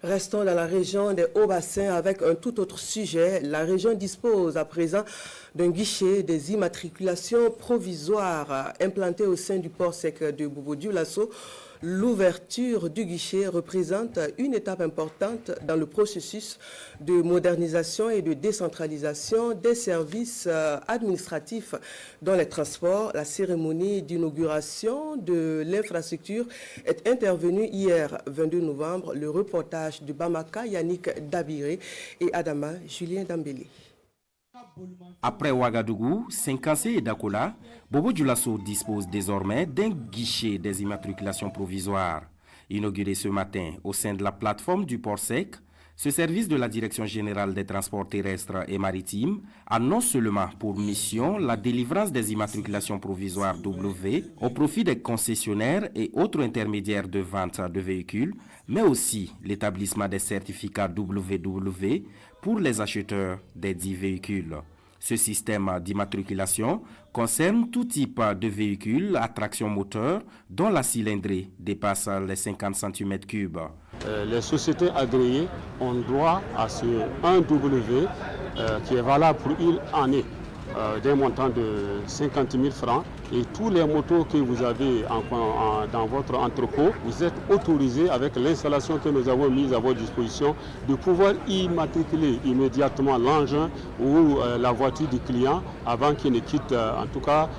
Restons dans la région des Hauts-Bassins avec un tout autre sujet. La région dispose à présent d'un guichet des immatriculations provisoires implanté au sein du port sec de Bobo-Dioulasso. L'ouverture du guichet représente une étape importante dans le processus de modernisation et de décentralisation des services administratifs dans les transports. La cérémonie d'inauguration de l'infrastructure est intervenue hier 22 novembre. Le reportage de Bamaka, Yannick Dabiré et Adama, Julien Dambélé. Après Ouagadougou, Senkassé et Dakola, Bobo-Dioulasso dispose désormais d'un guichet des immatriculations provisoires. Inauguré ce matin au sein de la plateforme du port sec, ce service de la Direction générale des transports terrestres et maritimes a non seulement pour mission la délivrance des immatriculations provisoires W au profit des concessionnaires et autres intermédiaires de vente de véhicules, mais aussi l'établissement des certificats WW pour les acheteurs des dits véhicules. Ce système d'immatriculation concerne tout type de véhicule à traction moteur dont la cylindrée dépasse les 50 cm3. Les sociétés agréées ont droit à ce 1W qui est valable pour une année d'un montant de 50 000 francs. Et tous les motos que vous avez dans votre entrepôt, vous êtes autorisés avec l'installation que nous avons mise à votre disposition de pouvoir immatriculer immédiatement l'engin ou la voiture du client avant qu'il ne quitte en tout cas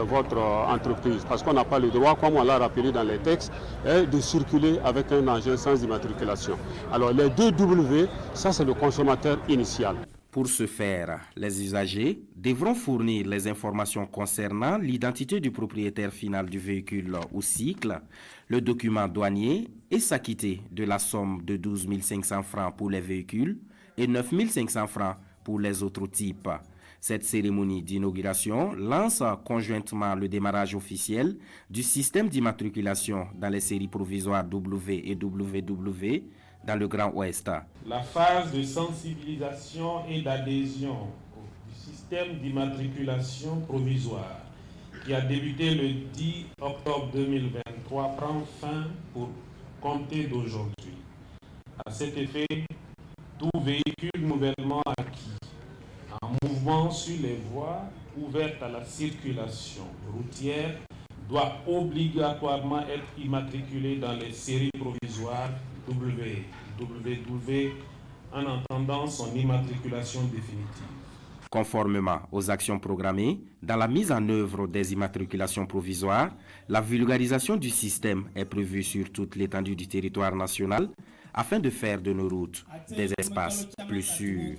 votre entreprise. Parce qu'on n'a pas le droit, comme on l'a rappelé dans les textes, de circuler avec un engin sans immatriculation. Alors les 2W, ça c'est le consommateur initial. Pour ce faire, les usagers devront fournir les informations concernant l'identité du propriétaire final du véhicule ou cycle, le document douanier et s'acquitter de la somme de 12 500 francs pour les véhicules et 9 500 francs pour les autres types. Cette cérémonie d'inauguration lance conjointement le démarrage officiel du système d'immatriculation dans les séries provisoires W et WW dans le Grand Ouest. La phase de sensibilisation et d'adhésion du système d'immatriculation provisoire qui a débuté le 10 octobre 2023 prend fin pour compter d'aujourd'hui. À cet effet, tout véhicule nouvellement acquis en mouvement sur les voies ouvertes à la circulation routière doit obligatoirement être immatriculé dans les séries provisoires WW en attendant son immatriculation définitive. Conformément aux actions programmées, dans la mise en œuvre des immatriculations provisoires, la vulgarisation du système est prévue sur toute l'étendue du territoire national afin de faire de nos routes des espaces plus sûrs.